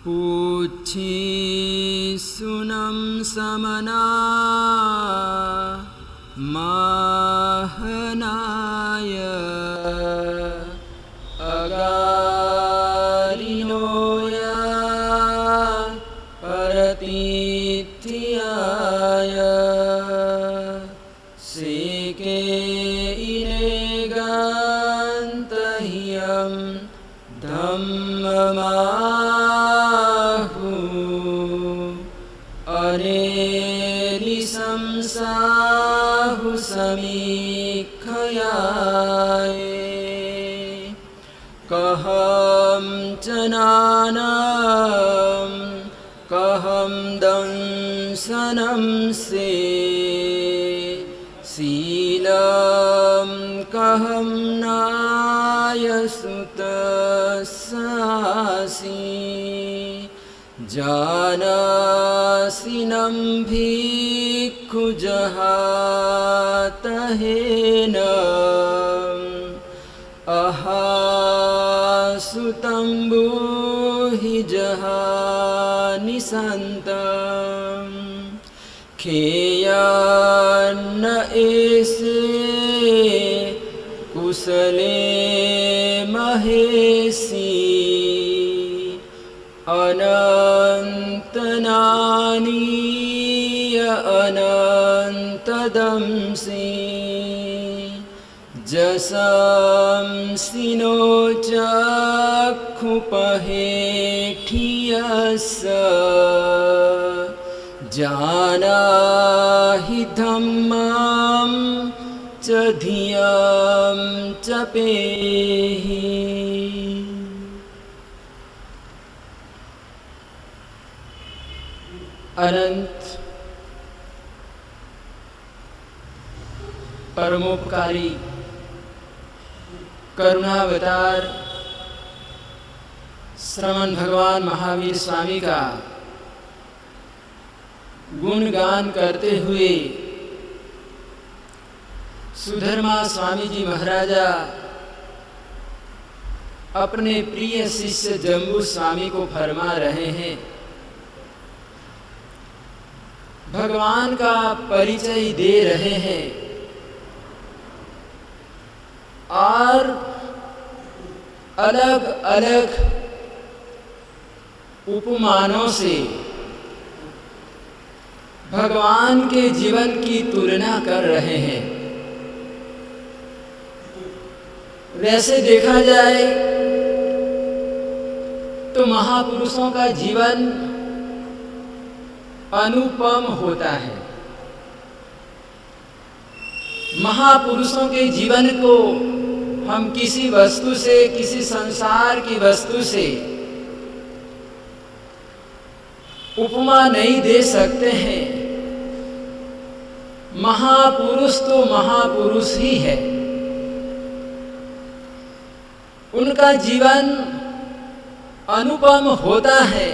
पूच्छी सुनम समना महनाय अगारिनोया परतीत्याय सेके इनेगान्तह्यं धम्ममाहु अनेरिशंसाहु समीक्षयाय कहं चनानं कहं दंसनं से शीलं कहं नायसुतसासि जानासिनं भिक्खुजहातहेन अहासुतं बुहि जहानिसन्तं खेयान्न एसे कुशले महेशी अनन्तनानीय अनन्तदंसि जशंसिनो चक्षुपहेठियस्य जानाहि धम्मं च धियं च पेहि। अनंत परमोपकारी करुणावतार श्रवण भगवान महावीर स्वामी का गुणगान करते हुए सुधर्मा स्वामी जी महाराजा अपने प्रिय शिष्य जम्बू स्वामी को फरमा रहे हैं, भगवान का परिचय दे रहे हैं और अलग अलग उपमानों से भगवान के जीवन की तुलना कर रहे हैं। वैसे देखा जाए तो महापुरुषों का जीवन अनुपम होता है। महापुरुषों के जीवन को हम किसी वस्तु से, किसी संसार की वस्तु से उपमा नहीं दे सकते हैं। महापुरुष तो महापुरुष ही है। उनका जीवन अनुपम होता है,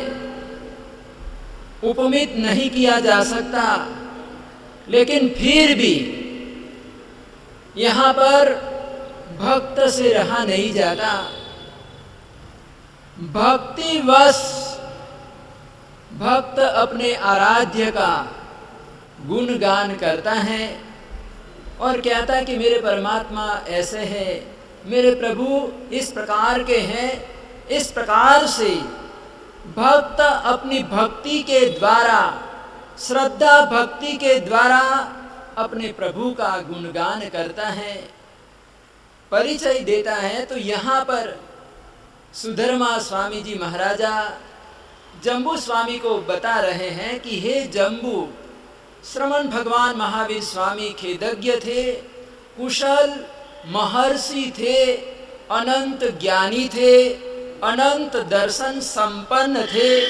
उपमित नहीं किया जा सकता। लेकिन फिर भी यहाँ पर भक्त से रहा नहीं जाता। भक्तिवश भक्त अपने आराध्य का गुणगान करता है और कहता है कि मेरे परमात्मा ऐसे हैं, मेरे प्रभु इस प्रकार के हैं। इस प्रकार से भक्त अपनी भक्ति के द्वारा, श्रद्धा भक्ति के द्वारा अपने प्रभु का गुणगान करता है, परिचय देता है। तो यहाँ पर सुधर्मा स्वामी जी महाराजा जम्बू स्वामी को बता रहे हैं कि हे जम्बू, श्रवण भगवान महावीर स्वामी खेदज्ञ थे, कुशल महर्षि थे, अनंत ज्ञानी थे, अनंत दर्शन संपन्न थे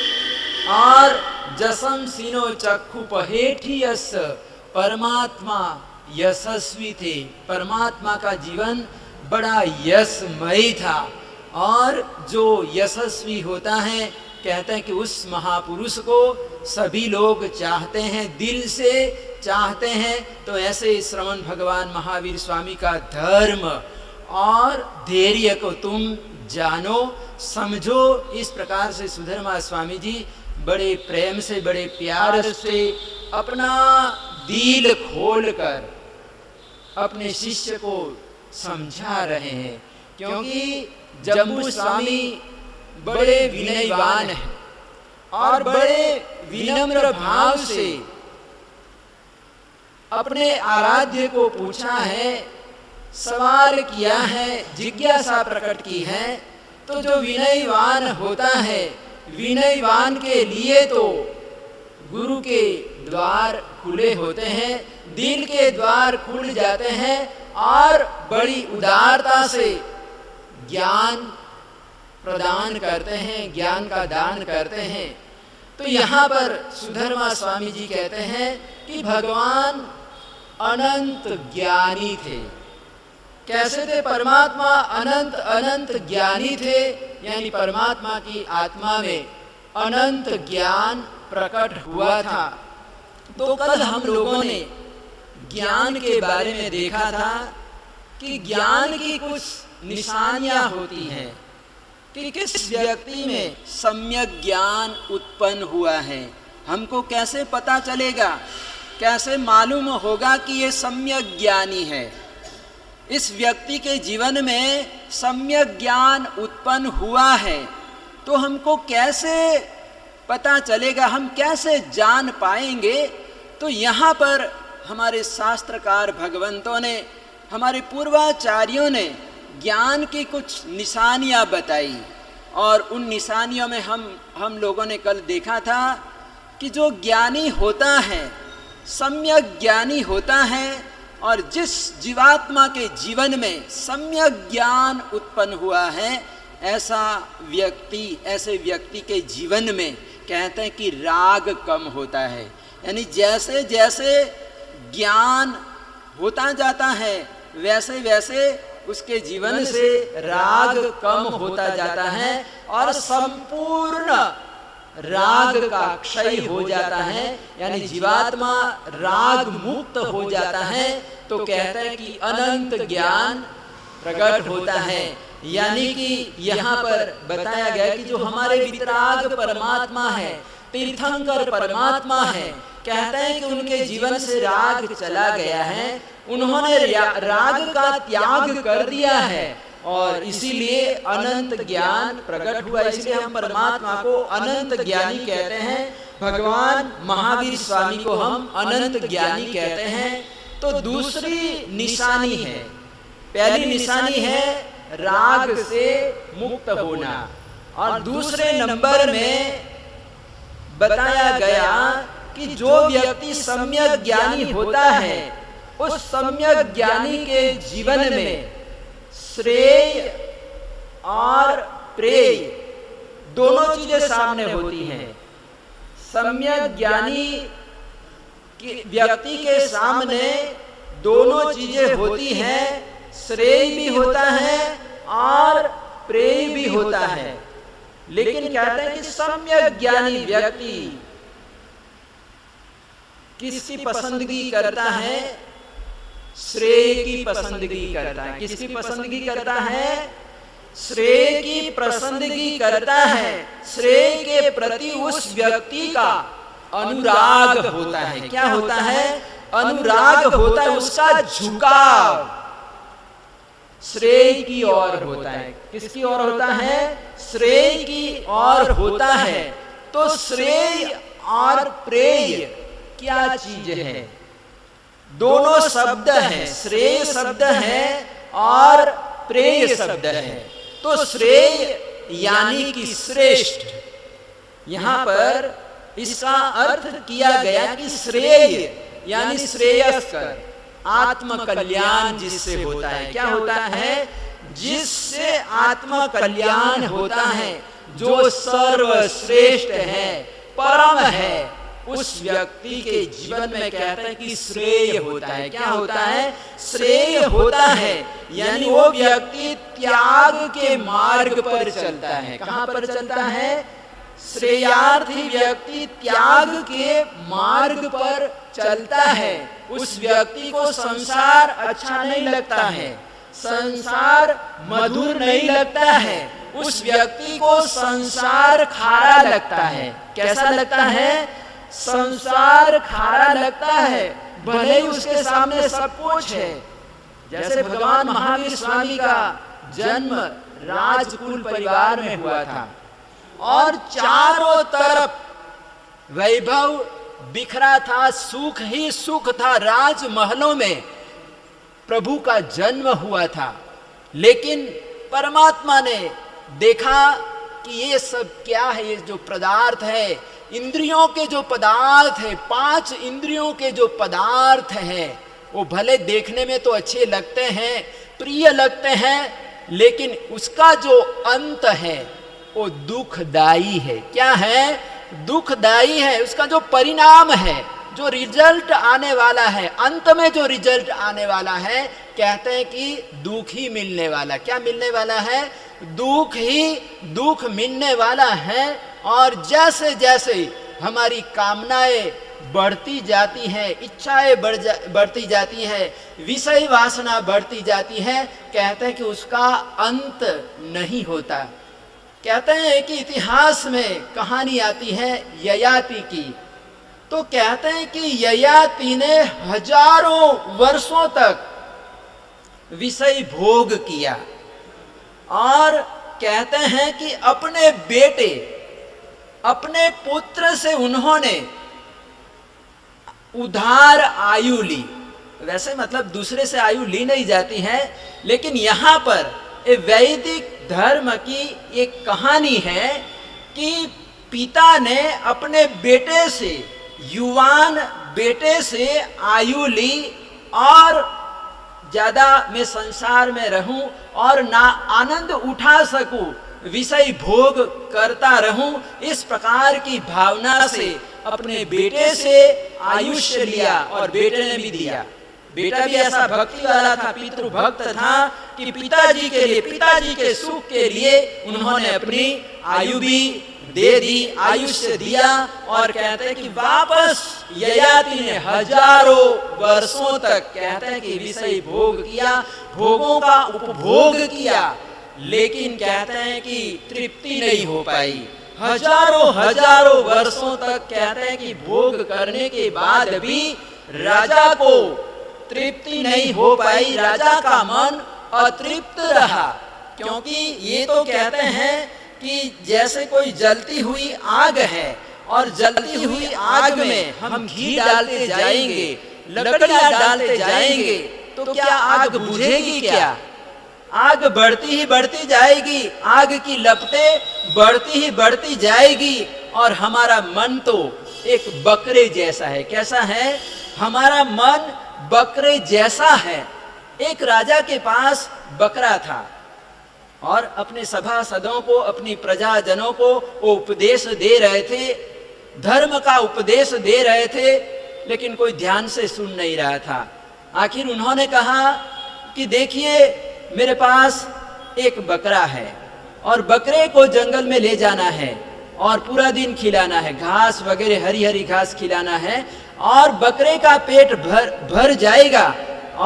और जसम सिनो चक्षु पहेठियस परमात्मा यशस्वी थे। परमात्मा का जीवन बड़ा यशमय था और जो यशस्वी होता है, कहते हैं कि उस महापुरुष को सभी लोग चाहते हैं, दिल से चाहते हैं। तो ऐसे श्रवण भगवान महावीर स्वामी का धर्म और धैर्य को तुम जानो समझो। इस प्रकार से सुधर्मा स्वामी जी बड़े प्रेम से, बड़े प्यार से अपना दिल खोलकर अपने शिष्य को समझा रहे हैं, क्योंकि जम्बू स्वामी बड़े विनयवान हैं और बड़े विनम्र भाव से अपने आराध्य को पूछा है, सवाल किया है, जिज्ञासा प्रकट की है। तो जो विनयवान होता है, विनयवान के लिए तो गुरु के द्वार खुले होते हैं, दिल के द्वार खुल जाते हैं और बड़ी उदारता से ज्ञान प्रदान करते हैं, ज्ञान का दान करते हैं। तो यहाँ पर सुधर्मा स्वामी जी कहते हैं कि भगवान अनंत ज्ञानी थे। कैसे थे? परमात्मा अनंत अनंत ज्ञानी थे, यानी परमात्मा की आत्मा में अनंत ज्ञान प्रकट हुआ था। तो कल हम लोगों ने ज्ञान के बारे में देखा था कि ज्ञान की कुछ निशानियां होती हैं कि किस व्यक्ति में सम्यक ज्ञान उत्पन्न हुआ है। हमको कैसे पता चलेगा, कैसे मालूम होगा कि ये सम्यक ज्ञानी है? इस व्यक्ति के जीवन में सम्यक ज्ञान उत्पन्न हुआ है तो हमको कैसे पता चलेगा, हम कैसे जान पाएंगे? तो यहाँ पर हमारे शास्त्रकार भगवंतों ने, हमारे पूर्वाचार्यों ने ज्ञान की कुछ निशानियाँ बताई और उन निशानियों में हम लोगों ने कल देखा था कि जो ज्ञानी होता है, सम्यक ज्ञानी होता है, और जिस जीवात्मा के जीवन में सम्यक ज्ञान उत्पन्न हुआ है, ऐसे व्यक्ति के जीवन में कहते हैं कि राग कम होता है। यानी जैसे जैसे ज्ञान होता जाता है वैसे वैसे उसके जीवन से राग कम होता जाता है और संपूर्ण राग का क्षय हो जाता है, यानी जीवात्मा राग मुक्त हो जाता है। तो कहते हैं कि अनंत ज्ञान प्रकट होता है। यानी कि यहाँ पर बताया गया कि जो हमारे वितराग परमात्मा है, तीर्थंकर परमात्मा है, कहते हैं कि उनके जीवन से राग चला गया है, उन्होंने राग का त्याग कर दिया है और इसीलिए अनंत ज्ञान प्रकट हुआ। इसलिए हम परमात्मा को अनंत ज्ञानी कहते हैं। भगवान महावीर स्वामी को हम अनंत ज्ञानी कहते हैं। तो दूसरी निशानी है, पहली निशानी है राग से मुक्त होना, और दूसरे नंबर में बताया गया कि जो व्यक्ति सम्यक ज्ञानी होता है, उस सम्यक ज्ञानी के जीवन में श्रेय और प्रेय दोनों चीजें सामने होती हैं। सम्यक ज्ञानी व्यक्ति के सामने दोनों चीजें होती हैं, श्रेय भी होता है और प्रेय भी होता है। लेकिन कहते हैं कि सम्यक ज्ञानी व्यक्ति किसकी पसंदगी करता है? श्रेय की पसंदगी करता है। किसकी पसंदगी करता है? श्रेय की पसंदगी करता है। श्रेय के प्रति उस व्यक्ति का अनुराग होता है। क्या होता है? अनुराग होता है, उसका झुकाव श्रेय की ओर होता है। किसकी ओर होता है? श्रेय की ओर होता है। तो श्रेय और प्रेय क्या चीज है? दोनों शब्द हैं, श्रेय शब्द है और प्रेय शब्द है। तो श्रेय यानी कि श्रेष्ठ, यहां पर इसका अर्थ किया गया कि श्रेय यानी श्रेयस्कर, आत्म कल्याण जिससे होता है। क्या होता है? जिससे आत्म कल्याण होता है, जो सर्वश्रेष्ठ है, परम है, उस व्यक्ति के जीवन में कहते हैं कि श्रेय होता है। क्या होता है? श्रेय होता है, यानी वो व्यक्ति त्याग के मार्ग पर चलता है। कहां पर चलता है? श्रेयार्थी व्यक्ति त्याग के मार्ग पर चलता है। उस व्यक्ति को संसार अच्छा नहीं लगता है, संसार मधुर नहीं लगता है, उस व्यक्ति को संसार खारा लगता है। कैसा लगता है? संसार खारा लगता है, भले ही उसके सामने सब कुछ है। जैसे भगवान महावीर स्वामी का जन्म राजकुल परिवार में हुआ था और चारों तरफ वैभव बिखरा था, सुख ही सुख था, राजमहलों में प्रभु का जन्म हुआ था। लेकिन परमात्मा ने देखा कि ये सब क्या है, ये जो पदार्थ है, इंद्रियों के जो पदार्थ है, 5 इंद्रियों के जो पदार्थ हैं, वो भले देखने में तो अच्छे लगते हैं, प्रिय लगते हैं, लेकिन उसका जो अंत है वो दुखदाई है। क्या है? दुखदाई है। उसका जो परिणाम है, जो रिजल्ट आने वाला है, अंत में जो रिजल्ट आने वाला है, कहते हैं कि दुख ही मिलने वाला। क्या मिलने वाला है? दुख ही दुख मिलने वाला है। और जैसे जैसे हमारी कामनाएं बढ़ती जाती हैं, इच्छाएं बढ़ती जाती है, विषय वासना बढ़ती जाती है, कहते हैं कि उसका अंत नहीं होता। कहते हैं कि इतिहास में कहानी आती है ययाति की, तो कहते हैं कि ययाति ने हजारों वर्षों तक विषय भोग किया और कहते हैं कि अपने बेटे, अपने पुत्र से उन्होंने उधार आयु ली। वैसे मतलब दूसरे से आयु ली नहीं जाती है, लेकिन यहाँ पर वैदिक धर्म की एक कहानी है कि पिता ने अपने बेटे से, युवान बेटे से आयु ली और ज्यादा मैं संसार में रहूं और ना आनंद उठा सकूं, विषय भोग करता रहूं, इस प्रकार की भावना से अपने बेटे से आयुष्य लिया और बेटे ने भी दिया। बेटा भी ऐसा भक्ति वाला था, पितृ भक्त था कि पिताजी के लिए, पिताजी के सुख के लिए उन्होंने अपनी आयु भी दे दी, आयुष्य दिया। और कहते हैं कि वापस ययाति ने हजारों वर्षों तक कहते हैं कि विषय भोग किया, भोगों का उपभोग किया, लेकिन कहते हैं कि तृप्ति नहीं हो पाई। हजारों वर्षों तक कहते हैं कि भोग करने के बाद भी राजा को तृप्ति नहीं हो पाई, राजा का मन अतृप्त रहा। क्योंकि ये तो कहते हैं कि जैसे कोई जलती हुई आग है और जलती हुई आग में हम घी डालते जाएंगे, लकड़ियां डालते जाएंगे, तो क्या आग बुझेगी? क्या आग बढ़ती ही बढ़ती जाएगी, आग की लपटें बढ़ती ही बढ़ती जाएगी। और हमारा मन तो एक बकरे जैसा है। कैसा है? हमारा मन बकरे जैसा है। एक राजा के पास बकरा था और अपने सभासदों को, अपनी प्रजाजनों को वो उपदेश दे रहे थे, धर्म का उपदेश दे रहे थे, लेकिन कोई ध्यान से सुन नहीं रहा था। आखिर उन्होंने कहा कि देखिए, मेरे पास एक बकरा है और बकरे को जंगल में ले जाना है और पूरा दिन खिलाना है, घास वगैरह हरी हरी घास खिलाना है, और बकरे का पेट भर जाएगा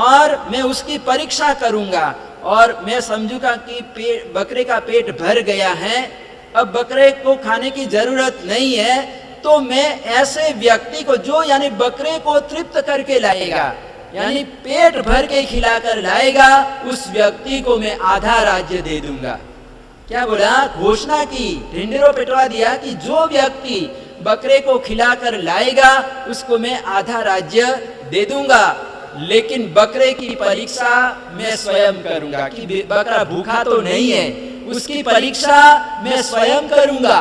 और मैं उसकी परीक्षा करूंगा और मैं समझूंगा कि बकरे का पेट भर गया है, अब बकरे को खाने की जरूरत नहीं है, तो मैं ऐसे व्यक्ति को, जो यानी बकरे को तृप्त करके लाएगा, यानी पेट भर के खिलाकर लाएगा, उस व्यक्ति को मैं आधा राज्य दे दूंगा। क्या बोला? घोषणा की, ढिंढेरों पिटवा दिया कि जो व्यक्ति बकरे को खिलाकर लाएगा उसको मैं आधा राज्य दे दूंगा, लेकिन बकरे की परीक्षा मैं स्वयं करूंगा कि बकरा भूखा तो नहीं है, उसकी परीक्षा मैं स्वयं करूंगा।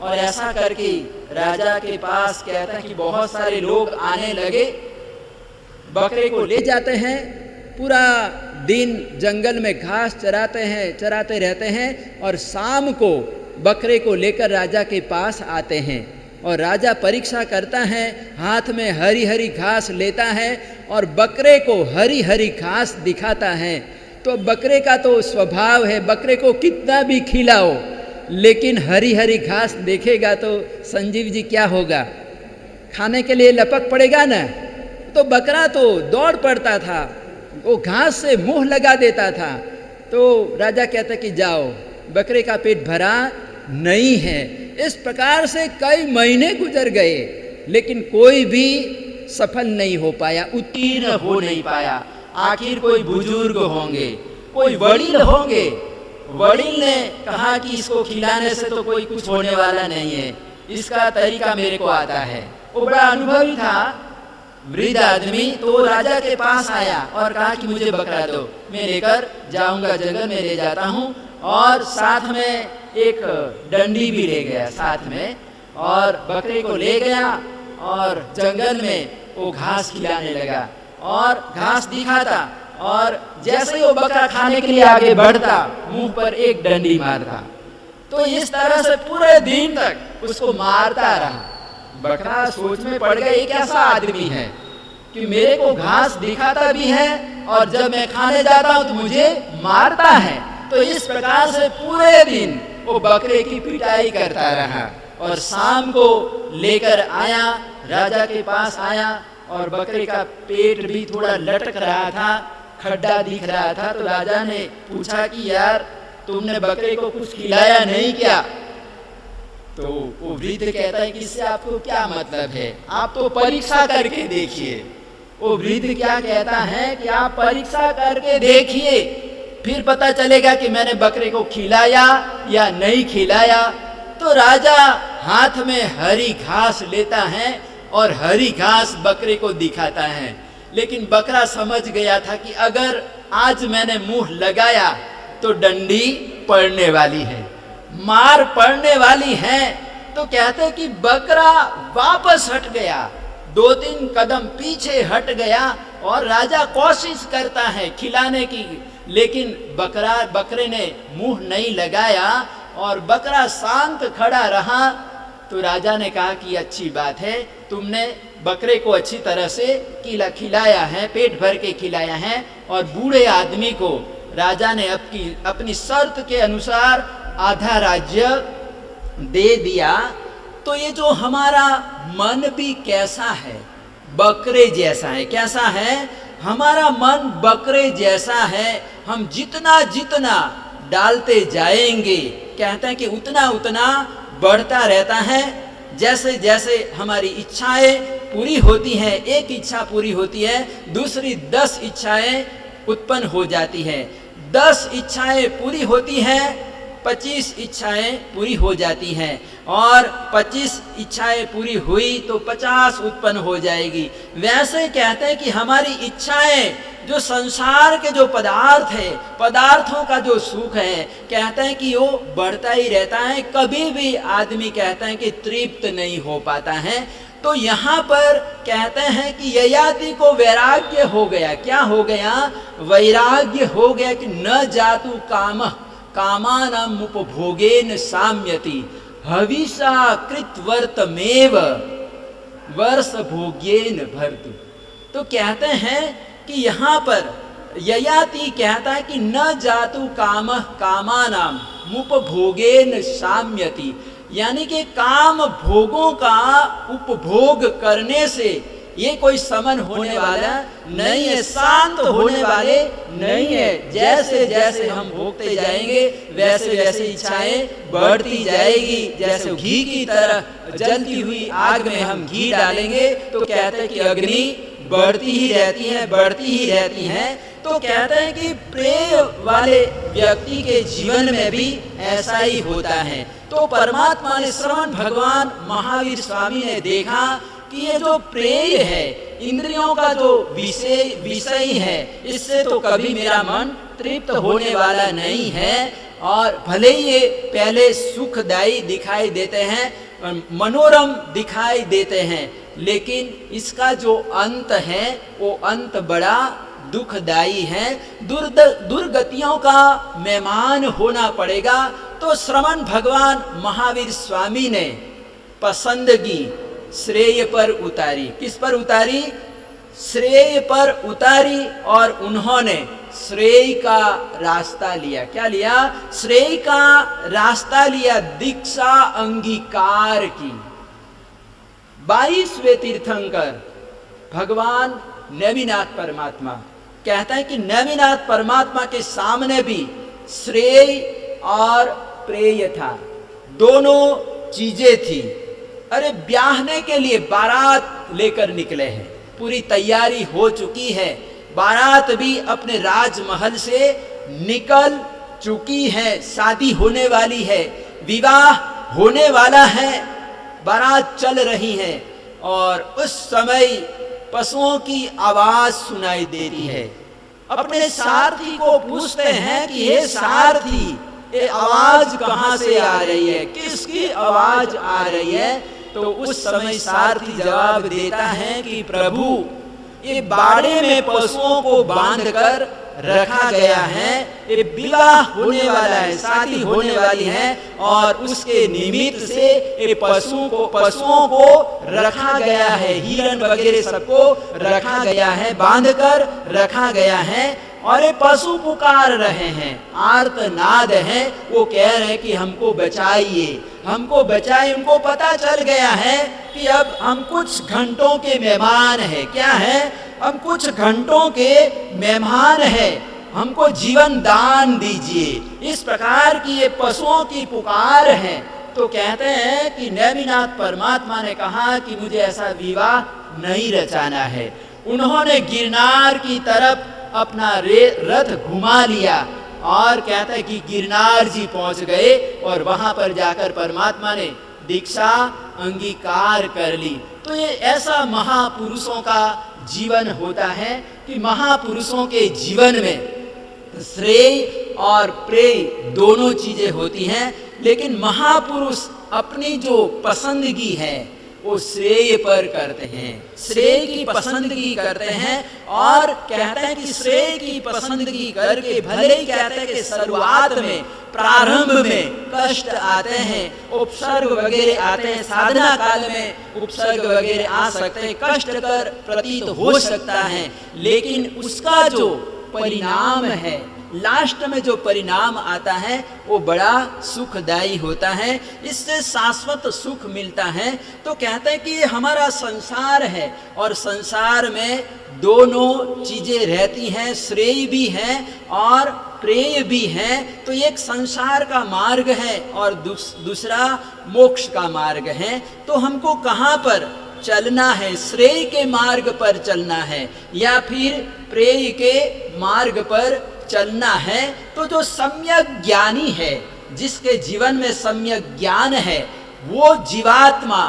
और ऐसा करके राजा के पास कहता है कि बहुत सारे लोग आने लगे, बकरे को ले जाते हैं, पूरा दिन जंगल में घास चराते रहते हैं और शाम को बकरे को लेकर राजा के पास आते हैं और राजा परीक्षा करता है, हाथ में हरी हरी घास लेता है और बकरे को हरी हरी घास दिखाता है। तो बकरे का तो स्वभाव है, बकरे को कितना भी खिलाओ, लेकिन हरी हरी घास देखेगा तो संजीव जी क्या होगा, खाने के लिए लपक पड़ेगा ना। तो बकरा तो दौड़ पड़ता था, वो घास से मुंह लगा देता था। तो राजा कहता कि जाओ बकरे का पेट भरा नहीं है। इस प्रकार से कई महीने गुजर गए, लेकिन कोई भी सफल नहीं हो पाया, उत्तीर्ण हो नहीं पाया। आखिर कोई बुजुर्ग होंगे, कोई वडील होंगे, वडील ने कहा कि इसको खिलाने से तो कोई कुछ होने वाला नहीं है, इसका तरीका मेरे को आता है। वो बड़ा अनुभवी था, वृद्ध आदमी। तो राजा के पास आया और कहा कि मुझे बकरा दो, मैं लेकर जाऊंगा, जंगल में ले जाता हूँ। और साथ में एक डंडी भी ले गया साथ में, और बकरे को ले गया और जंगल में वो घास खिलाने लगा और घास दिखाता, और जैसे ही वो बकरा खाने के लिए आगे बढ़ता, मुंह पर एक डंडी मारता। तो इस तरह से पूरे दिन तक उसको मारता रहा। बकरा सोच में पड़ गया, ये कैसा आदमी है कि मेरे को घास दिखाता भी है और जब मैं खाने जाता हूं तो मुझे मारता है। तो इस प्रकार से पूरे दिन वो बकरे की पिटाई करता रहा। और शाम को लेकर आया, राजा के पास आया, और बकरे का पेट भी थोड़ा लटक रहा था, खड्डा दिख रहा था। तो राजा ने पूछा कि यार, तुमने बकरे को कुछ खिलाया नहीं क्या? तो वो वृद्ध कहता है कि इससे आपको क्या मतलब है, आप तो परीक्षा करके देखिए। वो वृद्ध क्या कहता है कि आप परीक्षा करके देखिए, फिर पता चलेगा कि मैंने बकरे को खिलाया या नहीं खिलाया। तो राजा हाथ में हरी घास लेता है और हरी घास बकरे को दिखाता है। लेकिन बकरा समझ गया था कि अगर आज मैंने मुंह लगाया तो डंडी पड़ने वाली है, मार पड़ने वाली है। तो कहते कि बकरा वापस हट गया, 2-3 कदम पीछे हट गया, और राजा कोशिश करता है खिलाने की, लेकिन बकरे ने मुंह नहीं लगाया और बकरा शांत खड़ा रहा। तो राजा ने कहा कि अच्छी बात है, तुमने बकरे को अच्छी तरह से खिलाया है, पेट भर के खिलाया है। और बूढ़े आदमी को राजा ने अपनी शर्त के अनुसार आधा राज्य दे दिया। तो ये जो हमारा मन भी कैसा है, बकरे जैसा है। कैसा है? हमारा मन बकरे जैसा है। हम जितना जितना डालते जाएंगे, कहते हैं कि उतना उतना बढ़ता रहता है। जैसे जैसे हमारी इच्छाएं पूरी होती हैं, एक इच्छा पूरी होती है, दूसरी 10 इच्छाएं उत्पन्न हो जाती है। 10 इच्छाएं पूरी होती हैं, 25 इच्छाएं पूरी हो जाती हैं, और 25 इच्छाएं पूरी हुई तो 50 उत्पन्न हो जाएगी। वैसे कहते हैं कि हमारी इच्छाएं, जो संसार के जो पदार्थ है, पदार्थों का जो सुख है, कहते हैं कि वो बढ़ता ही रहता है। कभी भी आदमी कहता है कि तृप्त नहीं हो पाता है। तो यहाँ पर कहते हैं कि ययाति को वैराग्य हो गया। क्या हो गया? वैराग्य हो गया कि न जातु कामः कामानाम उपभोगेन साम्यति हविषा कृतवर्तमेव वर्ष भोग्येन भर्तु। तो कहते हैं कि यहाँ पर ययाति कहता है कि न जातु कामः कामानाम उपभोगेन साम्यति, यानी कि काम भोगों का उपभोग करने से ये कोई समन होने वाला नहीं है, शांत होने वाले नहीं है। जैसे जैसे हम भोगते जाएंगे वैसे वैसे इच्छाएं बढ़ती जाएगी। जैसे घी की तरह जलती हुई आग में हम घी डालेंगे तो कहते हैं कि अग्नि बढ़ती ही रहती है, बढ़ती ही रहती है। तो कहते हैं कि प्रेम वाले व्यक्ति के जीवन में भी ऐसा ही होता है। तो परमात्मा ने, श्रवण भगवान महावीर स्वामी ने देखा कि ये जो प्रेय है, इंद्रियों का जो विषय है, इससे तो कभी मेरा मन तृप्त होने वाला नहीं है। और भले ही ये पहले सुखदायी दिखाई देते हैं, मनोरम दिखाई देते हैं, लेकिन इसका जो अंत है वो अंत बड़ा दुखदायी है। दुर्गतियों का मेहमान होना पड़ेगा। तो श्रवण भगवान महावीर स्वामी ने पसंदगी श्रेय पर उतारी। किस पर उतारी? श्रेय पर उतारी, और उन्होंने श्रेय का रास्ता लिया। क्या लिया? श्रेय का रास्ता लिया, दीक्षा अंगीकार की। 22वें तीर्थंकर भगवान नेमिनाथ परमात्मा कहता है कि नेमिनाथ परमात्मा के सामने भी श्रेय और प्रेय था, दोनों चीजें थी। अरे ब्याहने के लिए बारात लेकर निकले हैं, पूरी तैयारी हो चुकी है, बारात भी अपने राजमहल से निकल चुकी है, शादी होने वाली है, विवाह होने वाला है, बारात चल रही है। और उस समय पशुओं की आवाज सुनाई दे रही है। अपने सारथी को पूछते हैं कि हे सारथी, ये आवाज कहां से आ रही है, किसकी आवाज आ रही है? तो उस समय सारथी जवाब देता है कि प्रभु, ये बाड़े में पशुओं को बांधकर रखा गया है, ये विवाह होने वाला है, शादी होने वाली है, और उसके निमित्त से ये पशुओं को रखा गया है, हिरण वगैरह सबको रखा गया है, बांधकर रखा गया है। और ये पशु पुकार रहे हैं, आर्तनाद है, वो कह रहे हैं कि हमको बचाइए, हमको बचाइए। उनको पता चल गया है कि अब हम कुछ घंटों के मेहमान हैं। क्या है? हम कुछ घंटों के मेहमान हैं, हमको जीवन दान दीजिए। इस प्रकार की ये पशुओं की पुकार है। तो कहते हैं कि नेमिनाथ परमात्मा ने कहा कि मुझे ऐसा विवाह नहीं रचाना है। उन्होंने गिरनार की तरफ अपना रथ घुमा लिया और कहते हैं कि गिरनार जी पहुंच गए और वहां पर जाकर परमात्मा ने दीक्षा अंगीकार कर ली। तो ये ऐसा महापुरुषों का जीवन होता है कि महापुरुषों के जीवन में श्रेय और प्रेय दोनों चीजें होती हैं, लेकिन महापुरुष अपनी जो पसंदगी है वो श्रेय पर करते हैं, श्रेय की पसंदगी करते हैं। और कहते हैं कि श्रेय की पसंदगी करके भले ही कहते हैं कि शुरुआत में, प्रारंभ में कष्ट आते हैं, उपसर्ग वगैरह आते हैं, साधना काल में उपसर्ग वगैरह आ सकते हैं, कष्टकर प्रतीत हो सकता है, लेकिन उसका जो परिणाम है, लास्ट में जो परिणाम आता है वो बड़ा सुखदायी होता है, इससे शाश्वत सुख मिलता है। तो कहते हैं कि ये हमारा संसार है और संसार में दोनों चीजें रहती हैं, श्रेय भी है और प्रेय भी है। तो एक संसार का मार्ग है और दूसरा मोक्ष का मार्ग है। तो हमको कहाँ पर चलना है? श्रेय के मार्ग पर चलना है या फिर प्रेय के मार्ग पर चलना है? तो जो सम्यक ज्ञानी है, जिसके जीवन में सम्यक ज्ञान है, वो जीवात्मा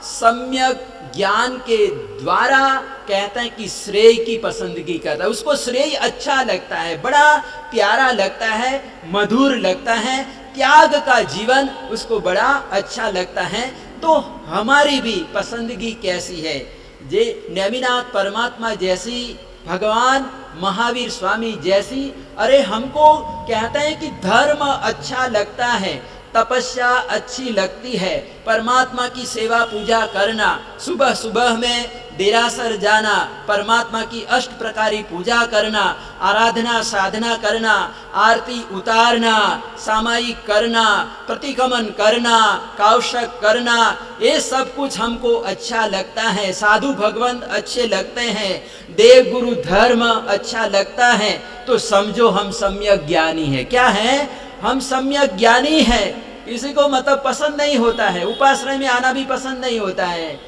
सम्यक ज्ञान के द्वारा कहते हैं कि श्रेय की पसंदगी करता है। उसको श्रेय अच्छा लगता है, बड़ा प्यारा लगता है, मधुर लगता है, त्याग का जीवन उसको बड़ा अच्छा लगता है। तो हमारी भी पसंदगी कैसी है? जे नेमिनाथ परमात्मा जैसी, भगवान महावीर स्वामी जैसी। अरे हमको कहते हैं कि धर्म अच्छा लगता है, तपस्या अच्छी लगती है, परमात्मा की सेवा पूजा करना, सुबह सुबह में देरासर जाना, परमात्मा की अष्ट प्रकारी पूजा करना, आराधना साधना करना, आरती उतारना, सामायिक करना, प्रतिगमन करना, कौशक करना, ये सब कुछ हमको अच्छा लगता है। साधु भगवंत अच्छे लगते हैं, देव गुरु धर्म अच्छा लगता है। तो समझो हम सम्यक ज्ञानी है। क्या है? हम सम्यक ज्ञानी है। किसी को मतलब पसंद नहीं होता है, उपाश्रय में आना भी पसंद नहीं होता है,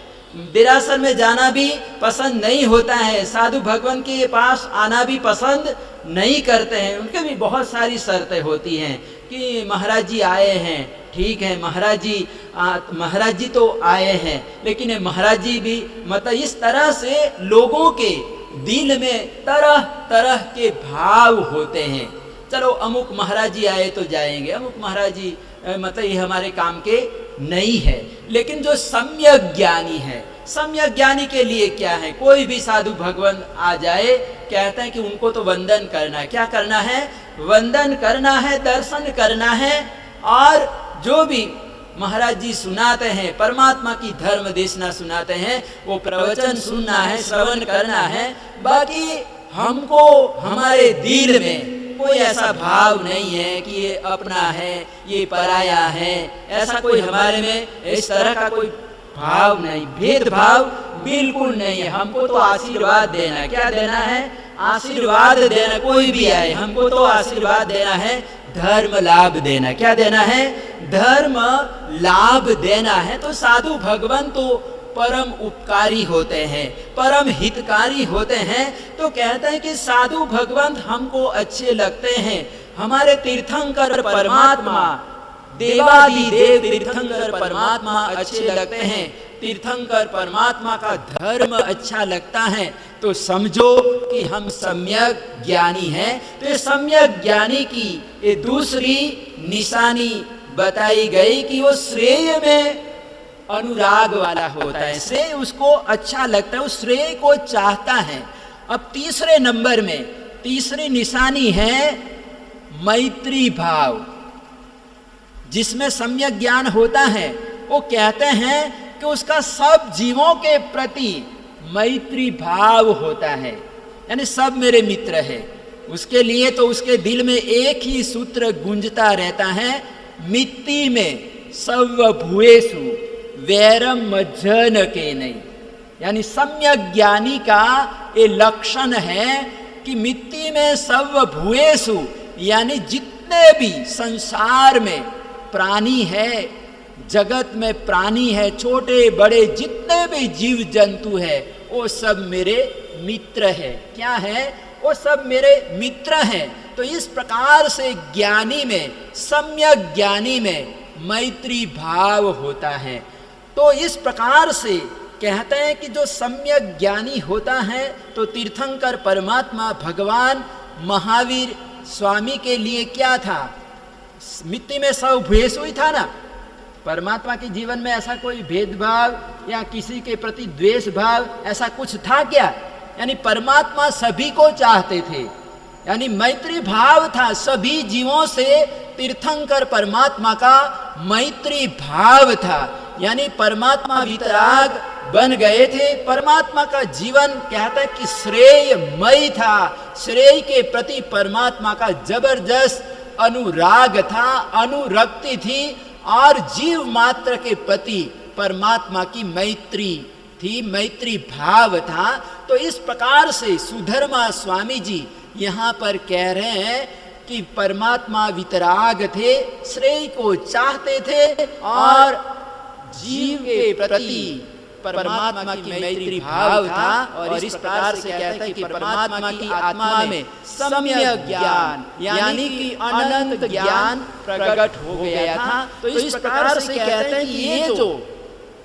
देरासर में जाना भी पसंद नहीं होता है, साधु भगवान के पास आना भी पसंद नहीं करते हैं। उनके भी बहुत सारी शर्तें होती हैं कि महाराज जी आए हैं, ठीक है, महाराज जी तो आए हैं, लेकिन महाराज जी भी मतलब इस तरह से लोगों के दिल में तरह तरह के भाव होते हैं। चलो अमुक महाराज जी आए तो जाएंगे, अमुक महाराज जी मतलब ये हमारे काम के नहीं है। लेकिन जो सम्यक ज्ञानी है, सम्यक ज्ञानी के लिए क्या है? कोई भी साधु भगवान आ जाए, कहते हैं कि उनको तो वंदन करना है। क्या करना है? वंदन करना है, दर्शन करना है। और जो भी महाराज जी सुनाते हैं, परमात्मा की धर्म देशना सुनाते हैं, वो प्रवचन सुनना है, श्रवण करना है। बाकी हमको हमारे दिल में कोई ऐसा भाव नहीं है कि ये अपना है, ये पराया है, ऐसा कोई हमारे में इस तरह का कोई भाव नहीं, भेदभाव बिल्कुल नहीं है। हमको तो आशीर्वाद देना है। क्या देना है? आशीर्वाद देना। कोई भी आए हमको तो आशीर्वाद देना है, धर्म लाभ देना। क्या देना है? धर्म लाभ देना है। तो साधु भगवान तो परम उपकारी होते हैं, परम हितकारी होते हैं। तो कहते हैं कि साधु भगवान हमको अच्छे लगते हैं, हमारे तीर्थंकर परमात्मा, देवादिदेव तीर्थंकर परमात्मा अच्छे लगते हैं, तीर्थंकर परमात्मा का धर्म अच्छा लगता है। तो समझो कि हम सम्यक ज्ञानी हैं। तो ये सम्यक ज्ञानी की ये दूसरी निशानी बताई गई कि वो श्रेय में अनुराग वाला होता है, श्रेय उसको अच्छा लगता है, उस श्रेय को चाहता है। अब तीसरे नंबर में तीसरी निशानी है मैत्री भाव। जिसमें सम्यक ज्ञान होता है वो कहते हैं कि उसका सब जीवों के प्रति मैत्री भाव होता है, यानी सब मेरे मित्र है। उसके लिए तो उसके दिल में एक ही सूत्र गूंजता रहता है, मित्ति में सर्वभूतेषु वैरम मज्जन के नहीं। यानी सम्यक ज्ञानी का ये लक्षण है कि मित्ति में सर्वभूतेषु, यानी जितने भी संसार में प्राणी है, जगत में प्राणी है, छोटे बड़े जितने भी जीव जंतु है, वो सब मेरे मित्र है। क्या है? वो सब मेरे मित्र हैं। तो इस प्रकार से ज्ञानी में, सम्यक ज्ञानी में मैत्री भाव होता है। तो इस प्रकार से कहते हैं कि जो सम्यक ज्ञानी होता है, तो तीर्थंकर परमात्मा भगवान महावीर स्वामी के लिए क्या था? मिट्टी में सब भेषु ही था ना। परमात्मा के जीवन में ऐसा कोई भेदभाव या किसी के प्रति द्वेष भाव ऐसा कुछ था क्या? यानी परमात्मा सभी को चाहते थे, यानी मैत्री भाव था सभी जीवों से। तीर्थंकर परमात्मा का मैत्री भाव था, यानी परमात्मा वितराग बन गए थे। परमात्मा का जीवन कहता है कि श्रेयमय था, श्रेय के प्रति परमात्मा का जबरदस्त अनुराग था, अनुरक्ति थी, और जीव मात्र के प्रति परमात्मा की मैत्री थी, मैत्री भाव था। तो इस प्रकार से सुधर्मा स्वामी जी यहाँ पर कह रहे हैं कि परमात्मा वितराग थे, श्रेय को चाहते थे, और जीव के प्रति परमात्मा की मैत्री भाव था। और इस प्रकार से कहते हैं कि परमात्मा की आत्मा में सम्यक ज्ञान यानी कि अनंत ज्ञान प्रकट हो गया था। तो इस प्रकार से कहते हैं कि ये जो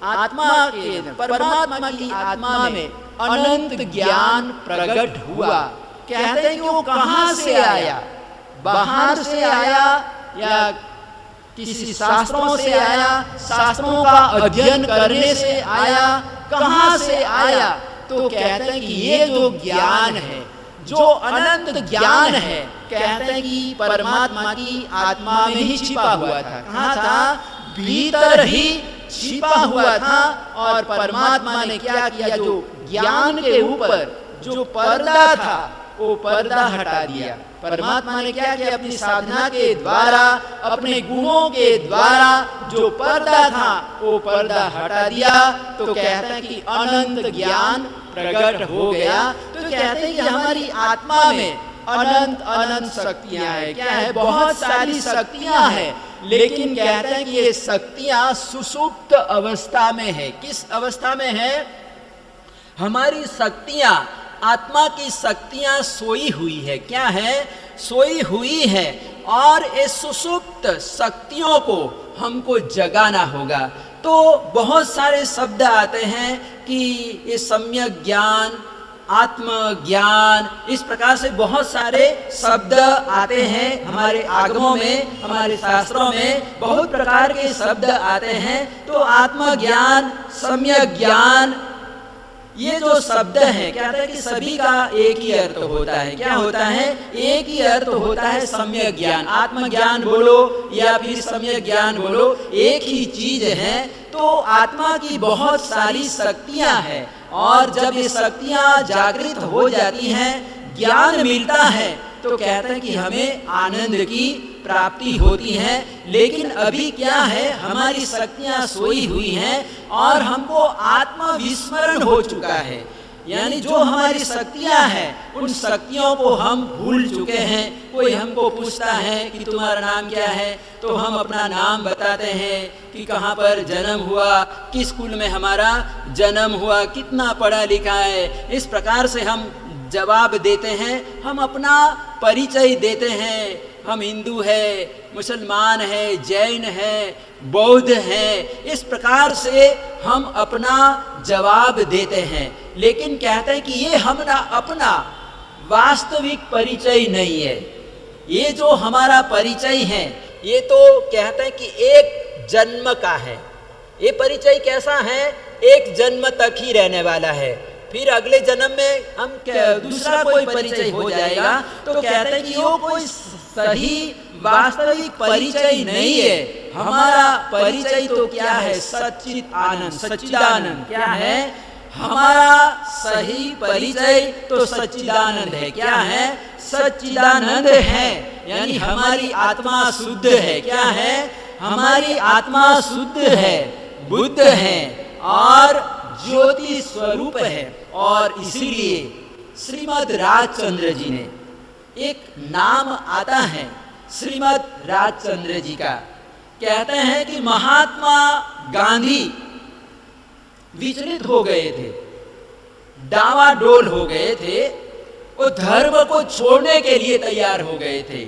आत्मा के, परमात्मा की आत्मा में अनंत ज्ञान प्रकट हुआ, कहते हैं कि वो कहाँ से आया? बाहर से आया या किसी शास्त्रों से आया, शास्त्रों का अध्ययन करने से आया, कहाँ से आया? तो कहते हैं कि ये जो ज्ञान है, जो अनंत ज्ञान है, कहते हैं कि परमात्मा की आत्मा में ही छिपा हुआ था। कहाँ था? भीतर ही छिपा हुआ था। और परमात्मा ने क्या किया? जो ज्ञान के ऊपर जो पर्दा था, वो पर्दा हटा दिया। परमात्मा ने क्या किया? अपनी साधना के द्वारा, अपने गुणों के द्वारा जो पर्दा था, वो पर्दा हटा दिया। तो कहते हैं कि अनंत ज्ञान प्रकट हो गया। तो कहते हैं कि हमारी आत्मा में अनंत अनंत शक्तियां हैं। क्या है? बहुत सारी शक्तियां हैं, लेकिन कहते हैं कि ये शक्तियां सुषुप्त अवस्था में है। किस अवस्था में है? हमारी शक्तियां, आत्मा की शक्तियां सोई हुई है। क्या है? सोई हुई है। और ये सुषुप्त शक्तियों को हमको जगाना होगा। तो बहुत सारे शब्द आते हैं कि ये सम्यक ज्ञान, आत्मज्ञान, इस प्रकार से बहुत सारे शब्द आते हैं हमारे आगमों में, हमारे शास्त्रों में बहुत प्रकार के शब्द आते हैं। तो आत्मज्ञान, सम्यक ज्ञान, ये जो शब्द हैं, कहते हैं कि सभी का एक ही अर्थ होता है। क्या होता है? एक ही अर्थ होता है सम्यक ज्ञान। आत्मज्ञान बोलो या फिर सम्यक ज्ञान बोलो, एक ही चीज है। तो आत्मा की बहुत सारी शक्तियां हैं, और जब ये शक्तियां जागृत हो जाती हैं, ज्ञान मिलता है, तो कहते हैं कि हमें आनंद की प्राप्ति होती है। लेकिन अभी क्या है? हमारी शक्तियां सोई हुई हैं और हमको आत्मविस्मरण हो चुका है। यानी जो हमारी शक्तियां हैं उन शक्तियों को हम भूल चुके हैं। कोई हमको पूछता है कि तुम्हारा नाम क्या है, तो हम अपना नाम बताते हैं कि कहाँ पर जन्म हुआ, किस स्कूल में हमारा जन्म हुआ, कितना पढ़ा लिखा है, इस प्रकार से हम जवाब देते हैं। हम अपना परिचय देते हैं, हम हिंदू है, मुसलमान है, जैन है, बौद्ध है, इस प्रकार से हम अपना जवाब देते हैं। लेकिन कहते हैं कि ये हमारा अपना वास्तविक परिचय नहीं है। ये जो हमारा परिचय है ये तो कहते हैं कि एक जन्म का है। ये परिचय कैसा है? एक जन्म तक ही रहने वाला है, फिर अगले जन्म में हम दूसरा कोई परिचय हो जाएगा। तो कहते हैं कि वो कोई सही वास्तविक परिचय नहीं है। हमारा परिचय तो क्या है? सच्चिद आनंद, सच्चिदानंद। क्या है हमारा सही परिचय? तो सच्चिदानंद है। क्या है? सच्चिदानंद है, यानी हमारी आत्मा शुद्ध है। क्या है? हमारी आत्मा शुद्ध है, बुद्ध है और ज्योति स्वरूप है। और इसीलिए श्रीमद् राजचंद्र जी ने एक नाम आता है श्रीमद् राजचंद्र जी का। कहते हैं कि महात्मा गांधी विचलित हो गए थे, डावाडोल हो गए थे, वो धर्म को छोड़ने के लिए तैयार हो गए थे,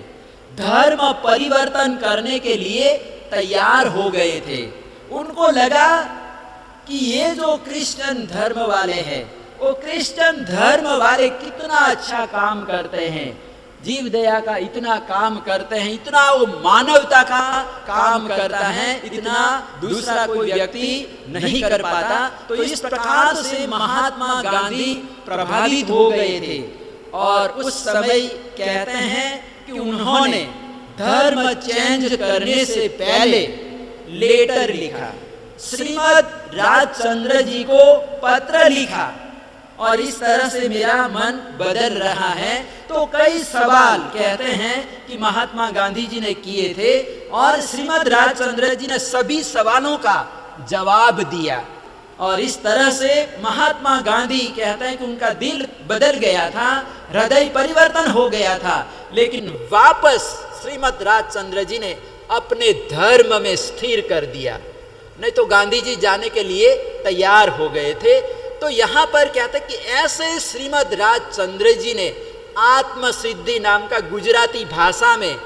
धर्म परिवर्तन करने के लिए तैयार हो गए थे। उनको लगा कि ये जो क्रिश्चियन धर्म वाले हैं, वो क्रिश्चियन धर्म वाले कितना अच्छा काम करते हैं, जीव दया का इतना काम करते हैं, इतना वो मानवता का काम करता है, इतना दूसरा कोई व्यक्ति नहीं कर पाता। तो इस प्रकार से महात्मा गांधी प्रभावित हो गए थे। और उस समय कहते हैं कि उन्होंने धर्म चेंज करने से पहले लेटर लिखा, श्रीमद् राजचंद्र जी को पत्र लिखा, और इस तरह से मेरा मन बदल रहा है। तो कई सवाल कहते हैं कि महात्मा गांधी जी ने किए थे, और श्रीमद् राजचंद्र जी ने सभी सवालों का जवाब दिया। और इस तरह से महात्मा गांधी कहते हैं कि उनका दिल बदल गया था, हृदय परिवर्तन हो गया था। लेकिन वापस श्रीमद् राजचंद्र जी ने अपने धर्म में स्थिर कर दिया, नहीं तो गांधी जी जाने के लिए तैयार हो गए थे। तो यहाँ पर कहते हैं कि ऐसे श्रीमद् राजचंद्र जी ने आत्मसिद्धि नाम का गुजराती भाषा में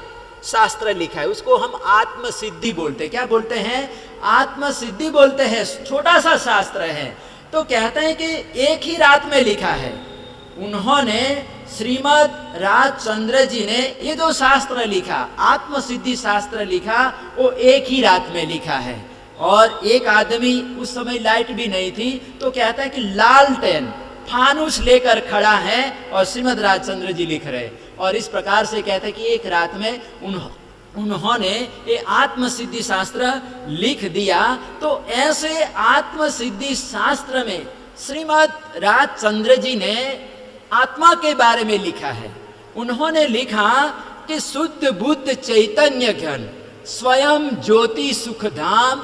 शास्त्र लिखा है। उसको हम आत्मसिद्धि बोलते हैं। क्या बोलते हैं? आत्मसिद्धि बोलते हैं। छोटा सा शास्त्र है। तो कहते हैं कि एक ही रात में लिखा है। उन्होंने श्रीमद् राजचंद्र जी ने ये जो शास्त्र लिखा, आत्मसिद्धि शास्त्र लिखा, वो एक ही रात में लिखा है। और एक आदमी, उस समय लाइट भी नहीं थी, तो कहता है कि लालटेन फानुस लेकर खड़ा है और श्रीमद् राजचंद्र जी लिख रहे। और इस प्रकार से कहते हैं कि एक रात में उन्होंने ये आत्मसिद्धि शास्त्र लिख दिया। तो ऐसे आत्मसिद्धि शास्त्र में श्रीमद् राजचंद्र जी ने आत्मा के बारे में लिखा है। उन्होंने लिखा कि शुद्ध बुद्ध चैतन्य घन स्वयं ज्योति सुखधाम,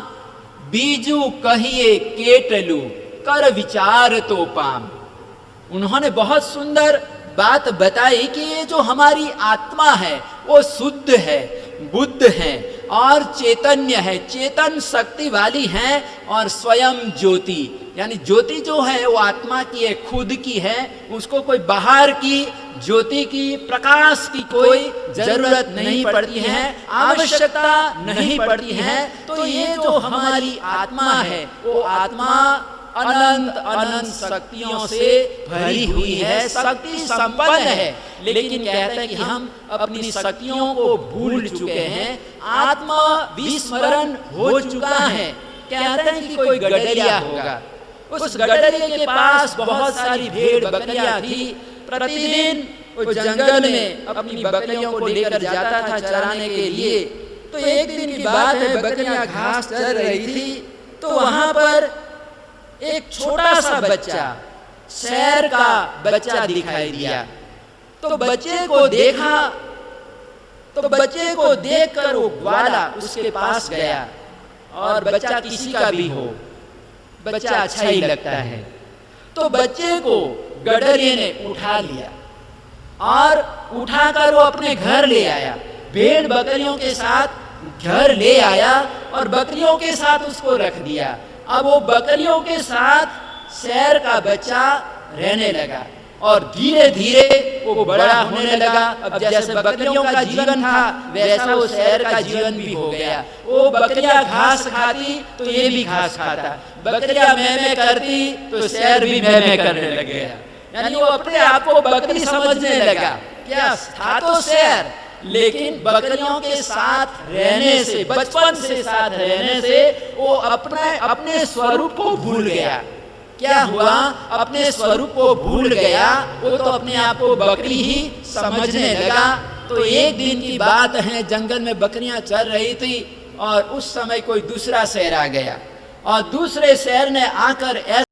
बीजू कहिए केटलू कर विचार तो पाम। उन्होंने बहुत सुंदर बात बताई कि ये जो हमारी आत्मा है वो शुद्ध है, बुद्ध है और चैतन्य है, चेतन शक्ति वाली है, और स्वयं ज्योति, यानी ज्योति जो है वो आत्मा की है, खुद की है, उसको कोई बाहर की ज्योति की, प्रकाश की कोई जरूरत नहीं पड़ती है, आवश्यकता नहीं पड़ती है। तो ये जो हमारी आत्मा है वो आत्मा अनंत अनंत शक्तियों से भरी हुई है, शक्ति संपन्न है। लेकिन कहते हैं कि हम अपनी शक्तियों को भूल चुके हैं, आत्मा विस्मरण हो चुका है। कहते हैं कि कोई गडरिया होगा, उस गडरिये के पास बहुत सारी भेड़ बकरियां थी। प्रतिदिन वो जंगल में अपनी बकरियों को लेकर जाता था चराने के लिए। तो एक दिन की बात है, बकरियां घास चर रही थी, तो वहां पर एक छोटा सा बच्चा, शेर का बच्चा दिखाई दिया। तो बच्चे को देखा, तो बच्चे को देखकर वो ग्वाला उसके पास गया। और बच्चा किसी का भी हो, बच्चा अच्छा ही लगता है। तो बच्चे को गडरिये ने उठा लिया और उठाकर वो अपने घर ले आया, भेड़ बकरियों के साथ घर ले आया और बकरियों के साथ उसको रख दिया। अब वो बकरियों के साथ शेर का बच्चा रहने लगा और धीरे धीरे वो बड़ा होने लगा। अब जैसे बकरियों का जीवन था वैसा वो शेर का जीवन भी हो गया। वो बकरियां घास खाती तो ये भी घास खाता, बकरियां मैं करती तो शेर भी मैं करने लग गया। यानी वो अपने आप को बकरी समझने लगा। क्या था तो शेर, लेकिन बकरियों के साथ रहने से, बचपन से साथ रहने से वो अपने स्वरूप को भूल गया। क्या हुआ? अपने स्वरूप को भूल गया, वो तो अपने आप को बकरी ही समझने लगा। तो एक दिन की बात है, जंगल में बकरियां चल रही थी और उस समय कोई दूसरा शेर आ गया और दूसरे शेर ने आकर